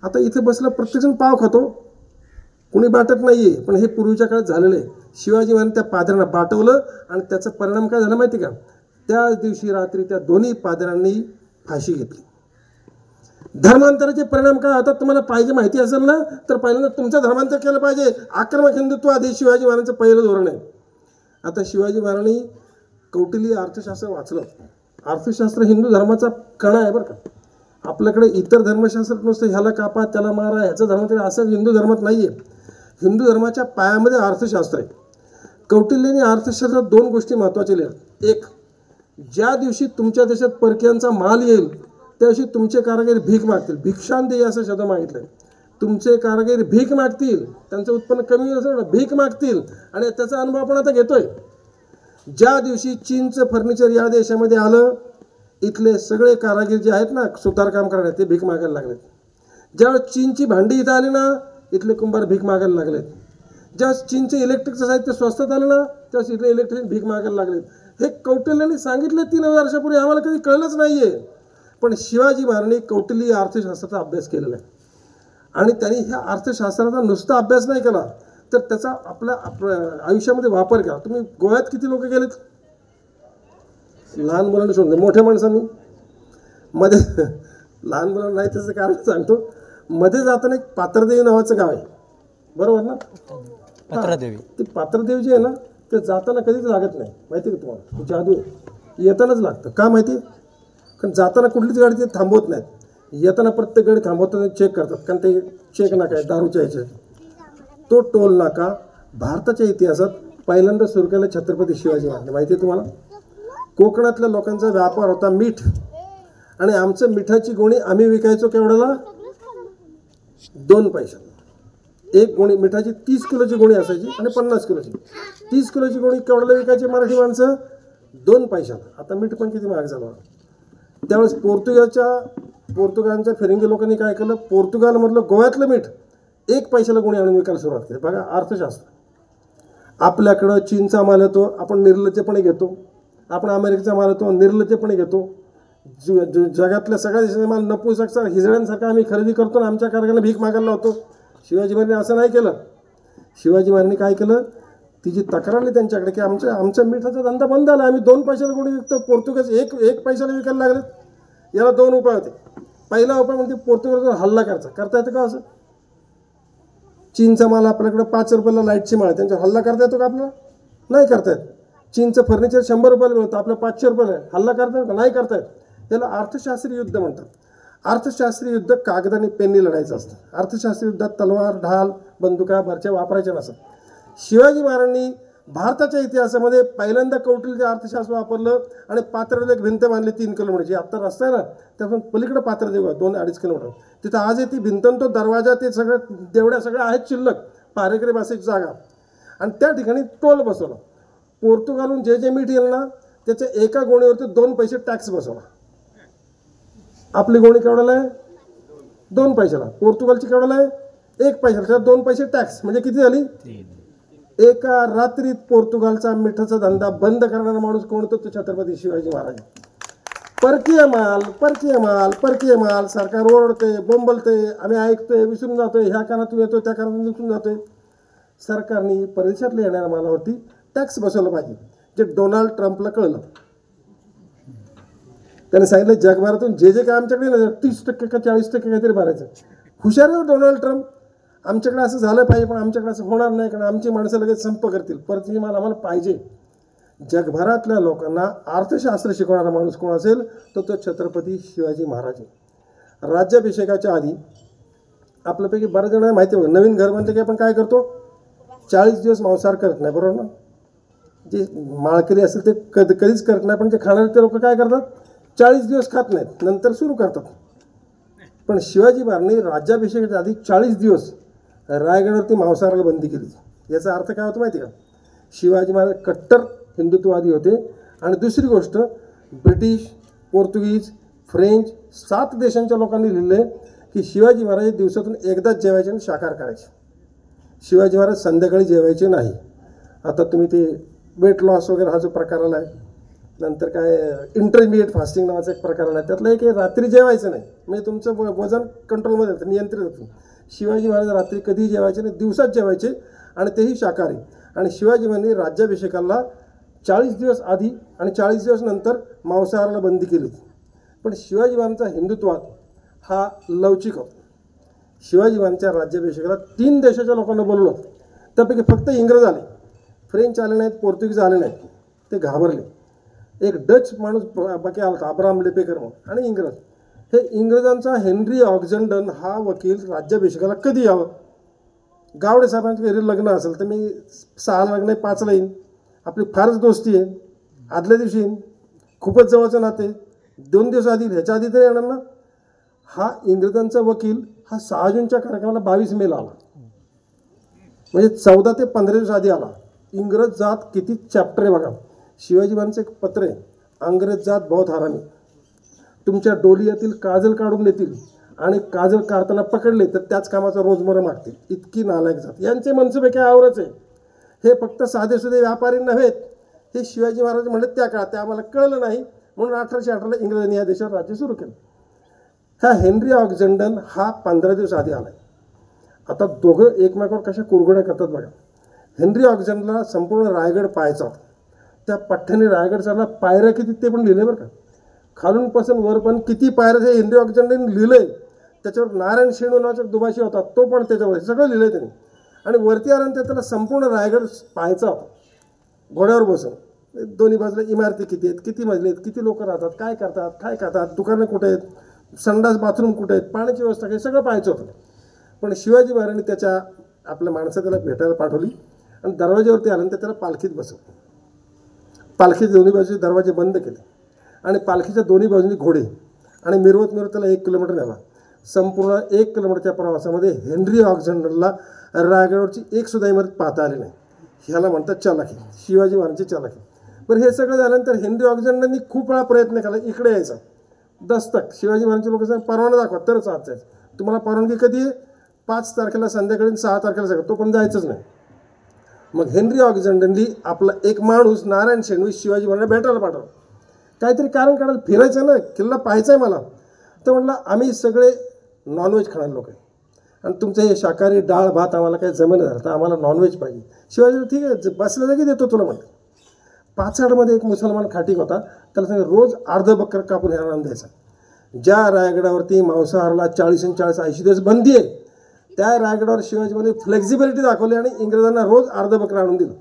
आता इथे बसलं प्रत्येकजण पाव खातो, कुणी बाटत नाही आहे. पण हे पूर्वीच्या काळात झालेलं आहे. शिवाजी महाराज त्या पाद्र्यांना बाटवलं आणि त्याचा परिणाम काय झाला माहिती का, त्याच दिवशी रात्री त्या 2 पाद्र्यांनी फाशी घेतली. धर्मांतराचे परिणाम काय होतात तुम्हाला पाहिजे माहिती असेल ना, तर पहिल्यांदा तुमचं धर्मांतर केलं पाहिजे. आक्रमक हिंदुत्व आधी शिवाजी महाराजांचं पहिलं धोरण आहे. आता शिवाजी महाराजांनी कौटिल्य अर्थशास्त्र वाचलं. अर्थशास्त्र हिंदू धर्माचा कणा आहे बरं का. आपल्याकडे इतर धर्मशास्त्र नुसतं ह्याला कापा त्याला मारा ह्याचं धर्म तरी असं हिंदू धर्मात नाही आहे. हिंदू धर्माच्या पायामध्ये अर्थशास्त्र आहे. कौटिल्यने अर्थशास्त्रात 2 गोष्टी महत्त्वाच्या लिहिल्या. एक, ज्या दिवशी तुमच्या देशात परकीयांचा माल येईल त्या दिवशी तुमचे कारागीर भीक मागतील. भिक्षांदेही असं शब्द मागितलंय. तुमचे कारागीर भीक मागतील, त्यांचं उत्पन्न कमी असेल भीक मागतील, आणि त्याचा अनुभव आपण आता घेतोय. ज्या दिवशी चीनचं फर्निचर या देशामध्ये आलं, इथले सगळे कारागीर जे आहेत ना सुतारकाम करणारे ते भीक मागायला लागलेत. ज्यावेळेस चीनची भांडी इथं आली ना, इथले कुंभार भीक मागायला लागलेत. ज्यावेळेस चीनचे इलेक्ट्रिकचं साहित्य स्वस्तात आलं ना, त्यावेळेस इथले इलेक्ट्रिक भीक मागायला लागलेत. हे कौटिल्याने सांगितलं 3000 वर्षापूर्वी, आम्हाला कधी कळलंच नाहीये. पण शिवाजी महाराजांनी कौटिल्य अर्थशास्त्राचा अभ्यास केलेला आहे आणि त्यांनी ह्या अर्थशास्त्राचा नुसता अभ्यास नाही केला तर त्याचा आपल्या आयुष्यामध्ये वापर केला. तुम्ही गोव्यात किती लोक गेलेत? लहान मुलांना सोडून, मोठ्या माणसांनी मध्ये लहान मुलांना नाही त्याचं कारण सांगतो. मध्ये जाताना एक पात्रदेवी नावाचं गाव आहे, बरोबर ना? पात्रदेवी. ती पात्रदेवी जी आहे ना, ते जाताना कधीच लागत नाही, माहिती आहे का तुम्हाला? जादू येतानाच लागतं. का माहिती? कारण जाताना कुठलीच गाडी ते थांबवत नाहीत, येताना प्रत्येक गाडी थांबवतात, चेक करतात. कारण ते चेक नाका आहे दारूच्या ह्याच्यात. तो टोल नाका भारताच्या इतिहासात पहिल्यांदा सुरू केला छत्रपती शिवाजी महाराज. माहिती आहे तुम्हाला? कोकणातल्या लोकांचा व्यापार होता मीठ, आणि आमचं मिठाची गोणी आम्ही विकायचो केवढ्याला? 2 पैशाला. एक गोणी मिठाची 30 किलोची गोणी असायची आणि 50 किलोची. 30 किलोची गोणी केवढ्याला विकायची मराठी माणसं? 2 पैशाला. आता मीठ पण किती महाग झालं. त्यावेळेस पोर्तुगालच्या फिरंगी लोकांनी काय केलं, पोर्तुगालमधलं गोव्यातलं मीठ 1 पैशाला गोणी आणून विकायला सुरुवात केली. बघा अर्थशास्त्र. आपल्याकडं चीनचा माल येतो, आपण निर्लज्जपणे घेतो. आपण अमेरिकेचा माल येतो, निर्लज्जपणे घेतो. जगातल्या सगळ्या देशाचा माल नपुसकसा हिजड्यांसारखा आम्ही खरेदी करतो आणि आमच्या कारखान्याला भीक मागायला होतो. शिवाजी महाराजांनी असं नाही केलं. शिवाजी महाराजांनी काय केलं, तिची तक्रार आली त्यांच्याकडे की आमच्या मिठाचा धंदा बंद झाला, आम्ही 2 पैशाला गोणी विकतो, पोर्तुगीज 1 पैशाला विकायला लागलेत. याला 2 उपाय होते. पहिला उपाय म्हणजे पोर्तुगीजवर हल्ला करता येतं का? असं चीनचा माल आपल्याकडे 5 रुपयाला लाईटची माळ, त्यांच्यावर हल्ला करता येतो का आपल्याला? नाही करता येत. चीनचं फर्निचर 100 रुपयाला मिळतं, आपलं 500 रुपयाला आहे. हल्ला करतायत का? नाही करतायत. त्याला अर्थशास्त्रीय युद्ध म्हणतात. अर्थशास्त्रीय युद्ध कागद आणि पेननी लढायचं असतं. अर्थशास्त्रीय युद्धात तलवार, ढाल, बंदुका, बर्च्या वापरायच्या नसतात. शिवाजी महाराजांनी भारताच्या इतिहासामध्ये पहिल्यांदा कौटिल्य अर्थशास्त्र वापरलं आणि पात्रदेव एक भिंत बांधली 3 किलोमीटरची. आत्ता रस्ता आहे ना, त्यापासून पलीकडे पात्रदेव आहे 2-2.5 किलोमीटर. तिथं आज ती भिंत, तो दरवाजा, ते सगळं देवड्या सगळ्या आहेत शिल्लक, पारेकरी बसायची जागा. आणि त्या ठिकाणी टोल बसवला. पोर्तुगालहून जे मीठ येईल ना, त्याच्या एका गोणीवरती 2 पैसे टॅक्स बसवला. आपली गोणी केवढ्याला आहे? 2 पैशाला. पोर्तुगालची केवढ्याला आहे? 1 पैशाला. त्यात 2 पैसे टॅक्स, म्हणजे किती झाली? एका रात्रीत पोर्तुगालचा मिठाचा धंदा बंद करणारा माणूस कोण होता? तो छत्रपती शिवाजी महाराज. परकीय माल, परकीय माल, परकीय माल. सरकार ओरडते, बोंबलते, आम्ही ऐकतोय, विसरून जातोय, ह्या कानातून येतोय, त्या कानातून विसरून जातोय. सरकारने परदेशातल्या येणाऱ्या मालावरती टॅक्स बसवलं पाहिजे. जे डोनाल्ड ट्रम्पला कळलं. त्याने सांगितलं जगभरातून जे काय आमच्याकडे ना 30% का 40% काहीतरी भरायचं. हुशार आहे डोनाल्ड ट्रम्प. आमच्याकडे असं झालं पाहिजे, पण आमच्याकडे असं होणार नाही, कारण आमची माणसं लगेच संप करतील. परत ही माल आम्हाला पाहिजे. जगभरातल्या लोकांना अर्थशास्त्र शिकवणारा माणूस कोण असेल तर तो छत्रपती शिवाजी महाराज. राज्याभिषेकाच्या आधी आपल्यापैकी बऱ्याच जणांना माहिती आहे, नवीन घर बांधले की आपण काय करतो? 40 दिवस मांसाहार करत नाही, बरोबर ना? जे माळकरी असेल ते कधीच करत नाही, पण जे खाणारे ते लोक काय करतात? 40 दिवस खात नाहीत, नंतर सुरू करतात. पण शिवाजी महाराजांनी राज्याभिषेकाच्या आधी 40 दिवस रायगडावरती मांसाहाराला बंदी केली. याचा अर्थ काय होतो माहिती का? शिवाजी महाराज कट्टर हिंदुत्ववादी होते. आणि दुसरी गोष्ट, ब्रिटिश, पोर्तुगीज, फ्रेंच 7 देशांच्या लोकांनी लिहिलं की शिवाजी महाराज दिवसातून एकदाच जेवायचे आणि शाकाहार करायचे. शिवाजी महाराज संध्याकाळी जेवायचे नाही. आता तुम्ही ते वेट लॉस वगैरे हा जो प्रकार आला आहे, नंतर काय इंटरमिडिएट फास्टिंग नावाचा एक प्रकार आला आहे, त्यातलं एक रात्री जेवायचं नाही, म्हणजे तुमचं वजन कंट्रोलमध्ये होतं, नियंत्रित होतं. शिवाजी महाराज रात्री कधीही जेवायचे नाही, दिवसात जेवायचे, आणि तेही शाकाहारी. आणि शिवाजी महाराजांनी राज्याभिषेकाला 40 दिवस आधी आणि 40 दिवस नंतर मांसाहाराला बंदी केली. पण शिवाजी महाराजांचा हिंदुत्वात हा लवचिक होता. शिवाजी महाराजांच्या राज्याभिषेकाला 3 देशाच्या लोकांना बोलवलं. त्यापैकी फक्त इंग्रज आले, फ्रेंच आले नाहीत, पोर्तुगीज आले नाहीत. ते घाबरले. एक डच माणूस बाकी आला होता, अब्राहम लेपेकर म्हणून, आणि इंग्रज. हे इंग्रजांचा हेनरी ऑक्झंडन हा वकील राज्याभिषेकाला कधी यावं? गावडे साहेबांच्या घरी लग्न असेल तर मी 6 लग्न आहे 5ला येईन, आपली फारच दोस्ती आहे, आदल्या दिवशी येईन, खूपच जवळचं नाते, 2 दिवस आधी, ह्याच्या आधी तरी येणार ना. हा इंग्रजांचा वकील हा 6 जूनच्या कार्यक्रमाला 22 मेला आला, म्हणजे 14 ते 15 दिवस आधी आला. इंग्रज जात किती चॅप्टर आहे बघा. शिवाजी महाराजांचं एक पत्र आहे, अंग्रेज जात बहुत हरामी, तुमच्या डोलियातील काजल काढून देतील आणि काजल काढताना पकडले तर त्याच कामाचा रोजमर्रा मागतील. इतकी नालायक जात. यांचे मनसुबे काय आवरच आहे. हे फक्त साधेसुधे व्यापारी नव्हेत. हे शिवाजी महाराज म्हणले त्या काळात, ते आम्हाला कळलं नाही, म्हणून 1818ला इंग्रजांनी या देशावर राज्य सुरू केलं. हा हेनरी ऑक्झंडन हा 15 दिवस आधी आला. आता दोघं एकमेकावर कशा कुरघोड्या करतात बघा. हेनरी ऑक्झंडनला संपूर्ण रायगड पाहायचा होता. त्या पठ्ठ्याने रायगड चढला. पायऱ्या किती ते पण लिहिले बरं का, खालूनपासून वर पण किती पायऱ्या हे हेनरी ऑक्झंडनने लिहिलंय. त्याच्यावर नारायण शेणू नावाचा दुभाषी होता, तो पण त्याच्यावर सगळं लिहिलंय त्याने. आणि वरती आल्यानंतर त्याला संपूर्ण रायगड पाहायचा होता घोड्यावर बसून. दोन्ही बाजूला इमारती किती आहेत, किती मजले आहेत, किती लोक राहतात, काय करतात, काय खातात, दुकानं कुठे आहेत, संडास बाथरूम कुठे आहेत, पाण्याची व्यवस्था काही सगळं पाहायचं होतं. पण शिवाजी महाराजांनी त्याच्या आपल्या माणसं त्याला भेटायला पाठवली आणि दरवाज्यावरती आल्यानंतर त्याला पालखीत बसवलं. पालखीच्या दोन्ही बाजूचे दरवाजे बंद केले आणि पालखीच्या दोन्ही बाजूंनी घोडे, आणि मिरवत त्याला 1 किलोमीटर नेला. संपूर्ण 1 किलोमीटरच्या प्रवासामध्ये हेनरी ऑक्झंडनला रायगडवरची एक सुद्धा इमारत पाहता आली नाही. ह्याला म्हणतात चालाकी, शिवाजी महाराजांची चालाकी. पण हे सगळं झाल्यानंतर हेनरी ऑक्झंडननी खूप वेळा प्रयत्न केला इकडे यायचा. दस्तक शिवाजी महाराजांचे लोक सांग परवाना दाखवा तरच आत जायचं. तुम्हाला परवानगी कधी आहे? 5 तारखेला संध्याकाळी, 6 तारखेला सगळं, तो पण जायचंच नाही. मग हेनरी ऑक्झंडननी आपला एक माणूस नारायण शेणवी शिवाजी महाराजांना भेटायला पाठवला. काहीतरी कारण काढायला, फिरायचं ना, किल्ला पाहायचा आहे मला. तर म्हटलं आम्ही सगळे नॉनव्हेज खाणारे लोक आहे आणि तुमचं हे शाकाहारी डाळ भात आम्हाला काही जमेना झालं, तर आम्हाला नॉनव्हेज पाहिजे. शिवाजी ठीक आहे, बसल्या जागी देतो तुला म्हटलं. पाचाडमध्ये एक मुसलमान खाटीक होता, त्याला सांगितलं रोज अर्ध बकर कापून ह्याला द्यायचा. ज्या रायगडावरती मांसाहाराला 40 आणि 40 80 दिवस बंदी आहे, त्या रायगडावर शिवाजीमध्ये फ्लेक्झिबिलिटी दाखवली आणि इंग्रजांना रोज अर्ध बकर आणून दिलं.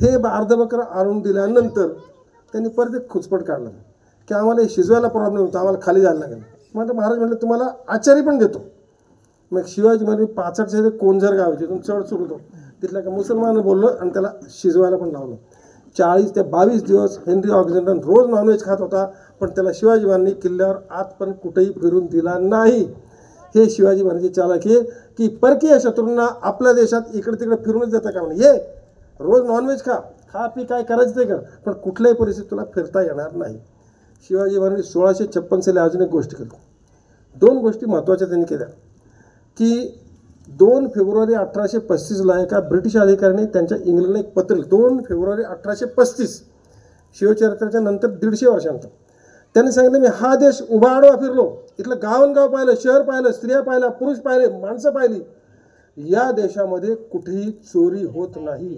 हे अर्धबकरं आणून दिल्यानंतर त्यांनी परत एक खुचपट काढला की आम्हाला हे शिजवायला प्रॉब्लेम होता, आम्हाला खाली जायला लागेल. मग महाराज म्हटलं तुम्हाला आचारी पण देतो. मग शिवाजी महाराज पाचडच्या कोंझर गाव तिथून चढ सुरू होतो, तिथल्या का मुसलमान बोललं आणि त्याला शिजवायला पण लावलं. 40 ते 22 दिवस हेनरी ऑक्झिंटन रोज नॉनव्हेज खात होता, पण त्याला शिवाजी महाराजांनी किल्ल्यावर आतपर्यंत कुठेही फिरून दिला नाही. हे शिवाजी महाराजांची चालाकी आहे की परकीय शत्रूंना आपल्या देशात इकडे तिकडे फिरूनच देता का म्हणे, ये रोज नॉनव्हेज खा पी, काय करायचं ते कर, पण कुठल्याही परिस्थितीत तुला फिरता येणार नाही. शिवाजी महाराजांनी 1656 साली अजून एक गोष्ट केली. 2 गोष्टी महत्त्वाच्या त्यांनी केल्या की 2 फेब्रुवारी 1835ला एका ब्रिटिश अधिकाऱ्याने त्यांच्या इंग्लंडला एक पत्र, 2 फेब्रुवारी 1835 शिवचरित्राच्या नंतर 150 वर्षांतर त्यांनी सांगितलं मी हा देश उभा आडवा फिरलो, इथलं गावनगाव पाहिलं, शहर पाहिलं, स्त्रिया पाहिल्या, पुरुष पाहिले, माणसं पाहिली. या देशामध्ये कुठेही चोरी होत नाही.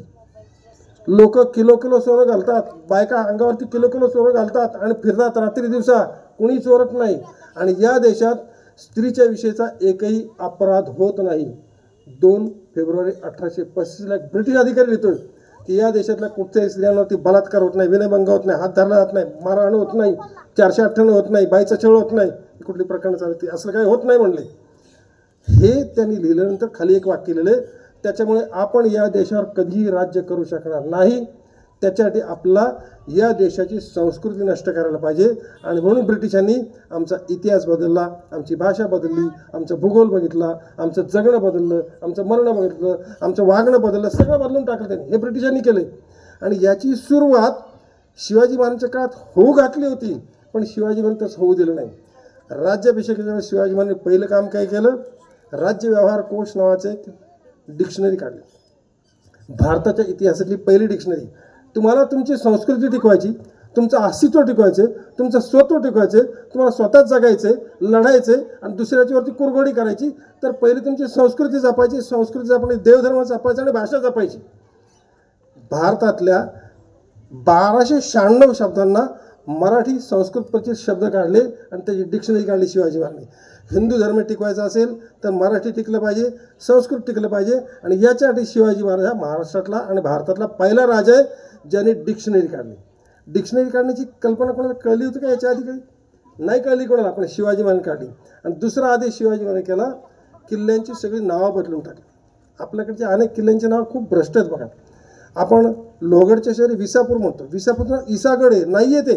लोक किलो किलो सोनं घालतात, बायका अंगावरती किलो किलो सोनं घालतात आणि फिरतात रात्री दिवसा, कुणी चोरत नाही. आणि या देशात स्त्रीच्या विषयीचा एकही अपराध होत नाही. 2 फेब्रुवारी 1835ला एक ब्रिटिश अधिकारी लिहितोय की या देशातल्या कुठल्याही स्त्रियांवरती बलात्कार होत नाही, विनयभंग होत नाही, हात धरला जात नाही, मारहाण होत नाही, 498 होत नाही, बाईचा छळ होत नाही, कुठली प्रकरण चालते, असं काही होत नाही म्हणले. हे त्यांनी लिहिल्यानंतर खाली एक वाक्य लिहिले, त्याच्यामुळे आपण या देशावर कधीही राज्य करू शकणार नाही. त्याच्यासाठी आपला या देशाची संस्कृती नष्ट करायला पाहिजे. आणि म्हणून ब्रिटिशांनी आमचा इतिहास बदलला, आमची भाषा बदलली, आमचा भूगोल बघितला, आमचं जगणं बदललं, आमचं मरणं बघितलं, आमचं वागणं बदललं, सगळं बदलून टाकलं त्यांनी. हे ब्रिटिशांनी केले. आणि याची सुरुवात शिवाजी महाराजांच्या काळात होऊ घातली होती, पण शिवाजी महाराज तसं होऊ दिलं नाही. राज्याभिषेकाच्या वेळेस शिवाजी महाराजांनी पहिलं काम काय केलं, राज्य व्यवहार कोश नावाचे एक डिक्शनरी काढली, भारताच्या इतिहासातली पहिली डिक्शनरी. तुम्हाला तुमची संस्कृती टिकवायची, तुमचं अस्तित्व टिकवायचं, तुमचं स्वत्व टिकवायचं, तुम्हाला स्वतःच जगायचं, लढायचं आणि दुसऱ्याच्यावरती कुरघोडी करायची, तर पहिली तुमची संस्कृती जपायची, संस्कृती जपणे देवधर्म जपायचा आणि भाषा जपायची. भारतातल्या 1296 शब्दांना मराठी संस्कृत परिचित शब्द काढले आणि त्याची डिक्शनरी काढली शिवाजी महाराजांनी. हिंदू धर्म टिकवायचा असेल तर मराठी टिकलं पाहिजे, संस्कृत टिकलं पाहिजे. आणि याच्यासाठी शिवाजी महाराज हा महाराष्ट्रातला आणि भारतातला पहिला राजा आहे ज्याने डिक्शनरी काढली. डिक्शनरी काढण्याची कल्पना कोणाला कळली होती का याच्या आधी काही नाही कळली कोणाला, आपण शिवाजी महाराजांनी काढली. आणि दुसरा आदेश शिवाजी महाराज केला, किल्ल्यांची सगळी नावं बदलून टाकली. आपल्याकडचे अनेक किल्ल्यांची नावं खूप भ्रष्ट आहेत बघा. आपण लोहगडच्या शहरी विसापूर म्हणतो, विसापूरला इसागड आहे, नाही आहे ते.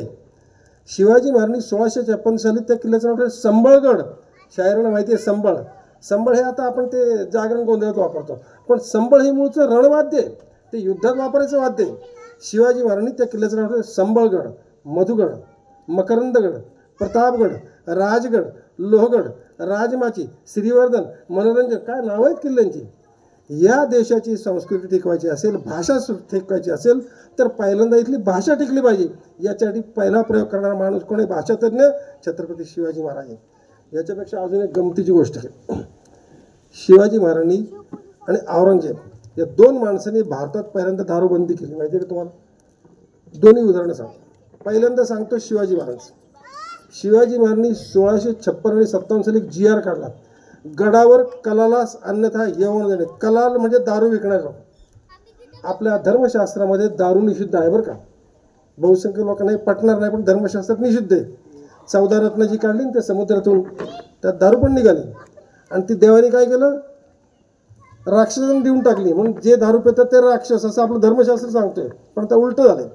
शिवाजी महाराजांनी 1656 साली त्या किल्ल्याचं नाव संबळगड. शायरांना माहिती आहे संबळ. संबळ हे आता आपण ते जागरण गोंधळात वापरतो, पण संबळ हे मूळचं रणवाद्य आहे, ते युद्धात वापरायचं वाद्य आहे. शिवाजी महाराजांनी त्या किल्ल्याचं नाव संबळगड, मधुगड, मकरंदगड, प्रतापगड, राजगड, लोहगड, राजमाची, श्रीवर्धन, मनोरंजन, काय नाव आहेत किल्ल्यांची. या देशाची संस्कृती टिकवायची असेल, भाषा टिकवायची असेल तर पहिल्यांदा इथली भाषा टिकली पाहिजे. याच्यासाठी पहिला प्रयोग करणारा माणूस कोणी, भाषातज्ञ छत्रपती शिवाजी महाराज. याच्यापेक्षा अजून एक गमतीची गोष्ट आहे. शिवाजी महाराजांनी आणि औरंगजेब या 2 माणसांनी भारतात पहिल्यांदा दारूबंदी केली, माहिती आहे का तुम्हाला. दोन्ही उदाहरणं सांगतो. पहिल्यांदा सांगतो शिवाजी महाराज. शिवाजी महाराजांनी 1656 आणि 57 साली एक GR काढला, गडावर कलाला अन्यथा येऊन देणे. कलाल म्हणजे दारू विकणारा. आपल्या धर्मशास्त्रामध्ये दारू निषिद्ध आहे बरं का. बहुसंख्य लोकांना हे पटणार नाही, पण धर्मशास्त्रात निषिद्ध आहे. 14 रत्न जी काढली त्या समुद्रातून, त्यात दारू पण निघाली. आणि ती देवाने काय केलं, राक्षसांना देऊन टाकली. म्हणून जे दारू पितात ते राक्षस असं आपलं धर्मशास्त्र सांगतोय, पण आता उलटं झालंय.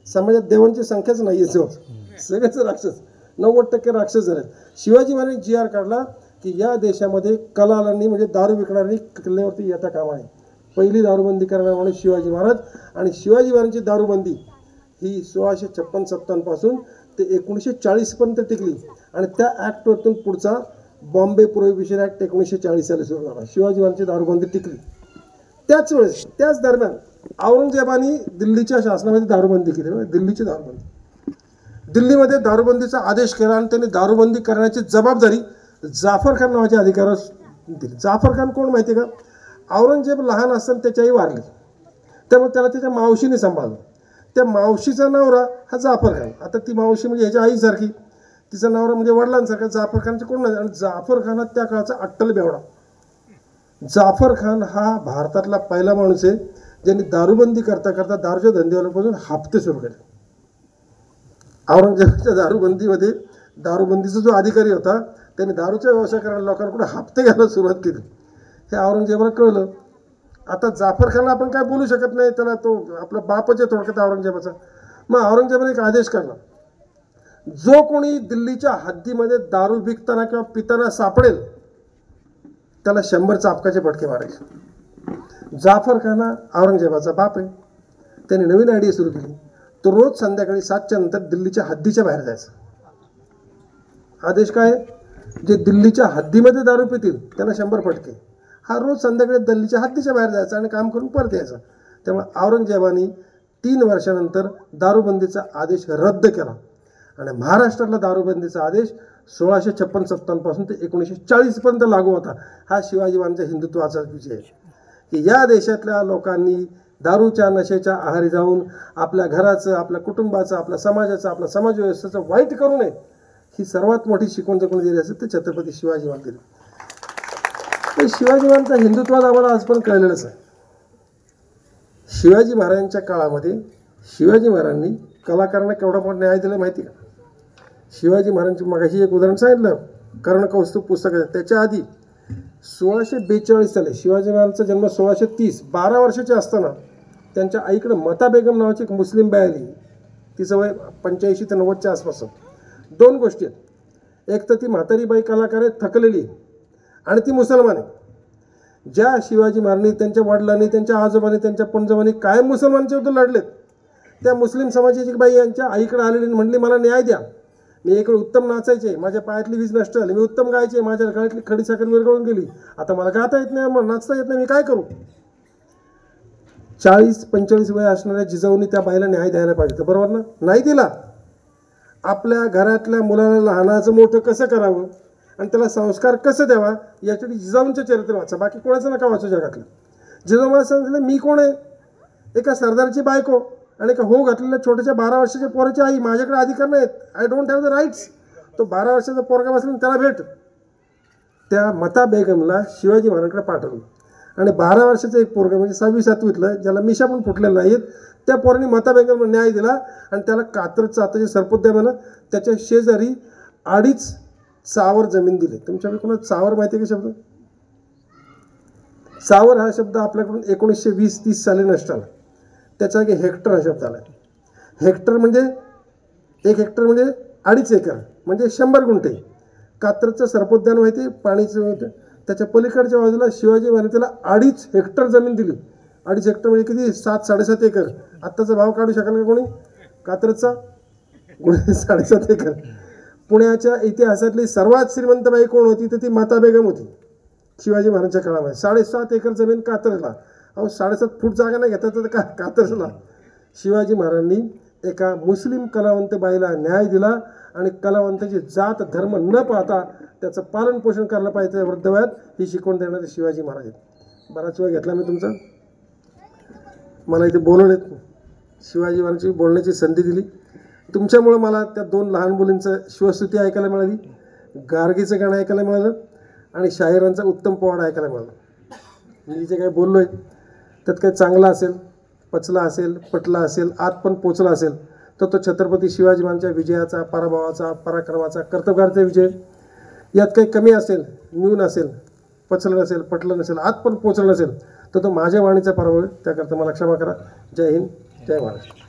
समाजात देवांची संख्याच नाही आहे, सगळेच राक्षस, 90% राक्षस झाले. शिवाजी महाराजांनी GR काढला की या देशामध्ये कलालांनी म्हणजे दारू विकणारी किल्ल्यावरती येता कामा आहे. पहिली दारूबंदी करणारा माणूस शिवाजी महाराज. आणि शिवाजी महाराजांची दारूबंदी ही 1656-57 पासून ते 1940 पर्यंत टिकली. आणि त्या ॲक्टवरतून पुढचा बॉम्बे प्रोहिबिशन ॲक्ट 1940 साली सुरू झाला. शिवाजी महाराजांची दारूबंदी टिकली. त्याच वेळेस त्याच दरम्यान औरंगजेबाने दिल्लीच्या शासनामध्ये दारूबंदी केली. दिल्लीची दारूबंदी, दिल्लीमध्ये दारूबंदीचा आदेश केला आणि त्यांनी दारूबंदी करण्याची जबाबदारी जाफर खान नावाच्या अधिकाऱ्यास दिली. जाफर खान कोण माहिती आहे का, औरंगजेब लहान असताना त्याची आई वारली, त्यामुळे त्याला त्याच्या मावशीने सांभाळलं. त्या मावशीचा नवरा हा जाफर खान. आता ती मावशी म्हणजे ह्याच्या आईसारखी, तिचा नवरा म्हणजे वडिलांसारखा. जाफर खानचे कोण नाही. आणि जाफर खान हा त्या काळाचा अट्टल बेवडा. जाफर खान हा भारतातला पहिला माणूस आहे ज्यांनी दारूबंदी करता करता दारूच्या धंद्यापासून हप्ते सुरू केले. औरंगजेबाच्या दारूबंदीमध्ये दारूबंदीचा जो अधिकारी होता त्यांनी दारूचा व्यवसाय करणाऱ्या लोकांकडून हप्ते घ्यायला सुरुवात केली. हे औरंगजेबाला कळलं. आता जाफर खानला आपण काय बोलू शकत नाही, त्याला तो आपला बापच आहे थोडक्यात औरंगजेबाचा. मग औरंगजेबाने एक आदेश काढला, जो कोणी दिल्लीच्या हद्दीमध्ये दारू विकताना किंवा पिताना सापडेल त्याला 100 चापकाचे फटके मारायचे. जाफर खान औरंगजेबाचा बाप आहे. त्याने नवीन आयडिया सुरू केली. तो रोज संध्याकाळी 7च्या नंतर दिल्लीच्या हद्दीच्या बाहेर जायचा. आदेश काय? जे दिल्लीच्या हद्दीमध्ये दारू पितील त्यांना 100 फटके. हा रोज संध्याकाळी दिल्लीच्या हद्दीच्या बाहेर जायचा आणि काम करून परत यायचा. त्यामुळे औरंगजेबाने 3 वर्षानंतर दारूबंदीचा आदेश रद्द केला आणि महाराष्ट्रातला दारूबंदीचा आदेश 1656-57 पासून ते 1940 पर्यंत लागू होता. हा शिवाजी महाराजांच्या हिंदुत्वाचा विजय आहे की या देशातल्या लोकांनी दारूच्या नशेच्या आहारी जाऊन आपल्या घराचं, आपल्या कुटुंबाचं, आपल्या समाजाचं, आपल्या समाज व्यवस्थेचं वाईट करू नये. ही सर्वात मोठी शिकवण जर कोणी दिली असेल ते छत्रपती शिवाजी महाराज दिली. तर शिवाजी महाराजांचा हिंदुत्वात आम्हाला आज पण कळलेलंच आहे. शिवाजी महाराजांच्या काळामध्ये शिवाजी महाराजांनी कलाकारांना केवढा मोठा न्याय दिला माहिती का? शिवाजी महाराजांची मगाशी एक उदाहरण सांगितलं, कर्णकौस्तुभ पुस्तक आहे. त्याच्या आधी 1642 साली शिवाजी महाराजांचा जन्म 1630, 12 वर्षाचे असताना त्यांच्या आईकडे मता बेगम नावाची एक मुस्लिम बाई आली. तिचं वय 85 ते 90च्या आसपास. 2 गोष्टी आहेत. एक तर ती म्हातारी बाई कलाकार आहे, थकलेली, आणि ती मुसलमान आहे. ज्या शिवाजी महाराजांनी त्यांच्या वडिलांनी, त्यांच्या आजोबांनी, त्यांच्या पणजोबांनी कायम मुसलमानच्या विरुद्ध लढलेत, त्या मुस्लिम समाजाची बाई यांच्या आईकडे आलेली आणि म्हणली, मला न्याय द्या. मी इकडे उत्तम नाचायचे, माझ्या पायातली वीज नष्ट झाली. मी उत्तम गायचे, माझ्या गळ्यातली खडी साखर विरघळून गेली. आता मला गाता येत नाही, मला नाचता येत नाही, मी काय करू? 40-45 वय असणाऱ्या जिजाऊंनी त्या बाईला न्याय द्यायला पाहिजे, बरोबर ना? नाही दिला. आपल्या घरातल्या मुलाला लहानाचं मोठं कसं करावं आणि त्याला संस्कार कसं द्यावा यासाठी जिजाऊंचं चरित्र वाचा, बाकी कोणाचं नका वाचू जगातलं. जिजाऊ मला सांगितलं, मी कोण आहे? एका सरदारची बायको आणि एका हो घातलेल्या छोट्याच्या 12 वर्षाच्या पोराची आई. माझ्याकडे अधिकार नाहीत. I don't have the rights. तो 12 वर्षाचा पोरगा बसला त्याला भेट. त्या मता बेगमला शिवाजी महाराजांकडे पाठवलं आणि 12 वर्षाचा एक पोरगा म्हणजे 6वी-7वीतलं, ज्याला मिशा पण फुटलेल्या नाहीत, त्या पोरांनी मता बेगमला न्याय दिला आणि त्याला कात्रजचं आताचे सरपोद्यामानं त्याच्या शेजारी 2.5 चावर जमीन दिली. तुमच्याकडे कोणाला चावर माहिती आहे का शब्द? चावर हा शब्द आपल्याकडून 1920-30 साली नष्ट आला. त्याचा एक हेक्टर हा शब्द आला. हेक्टर म्हणजे 1 हेक्टर म्हणजे 2.5 एकर म्हणजे 100 गुंठे. कात्रजचं सरपोद्यान माहिती, पाणीचं होतं, त्याच्या पलीकडच्या बाजूला शिवाजी महाराज त्याला 2.5 हेक्टर जमीन दिली. 2.5 हेक्टर म्हणजे किती? 7-7.5 एकर. आत्ताचा भाव काढू शकाल का कोणी? कात्रजचा 7.5 एकर. पुण्याच्या इतिहासातली सर्वात श्रीमंत बाई कोण होती? तर ती माता बेगम होती शिवाजी महाराजांच्या काळामध्ये. 7.5 एकर जमीन कात्रजला. अहो 7.5 फूट जागा नाही घेतात तर कात्रजला. शिवाजी महाराजांनी एका मुस्लिम कलावंत बाईला न्याय दिला आणि कलावंताची जात धर्म न पाहता त्याचं पालन पोषण करायला पाहिजे वृद्ध वयात, ही शिकवण देणारे शिवाजी महाराज आहेत. बराच वेळ घेतला मी तुमचा. मला इथे बोलवलेत, शिवाजी महाराजांची बोलण्याची संधी दिली. तुमच्यामुळं मला त्या 2 लहान मुलींचं शिवस्तुती ऐकायला मिळाली, गार्गीचं गाणं ऐकायला मिळालं आणि शाहिरांचा उत्तम पोवाडा ऐकायला मिळाला. मी जे काही बोललो आहे त्यात काही चांगला असेल, पचला असेल, पटला असेल, आत पण पोचला असेल तर तो छत्रपती शिवाजी महाराजांच्या विजयाचा, पराभवाचा, पराक्रमाचा, कर्तव्याचा विजय. यात काही कमी असेल, न्यून असेल, पचलं नसेल, पटलं नसेल, आत पण पोचलं नसेल तर तो माझ्या वाणीचा पराभव आहे. त्याकरता मला क्षमा करा. जय हिंद, जय महाराष्ट्र.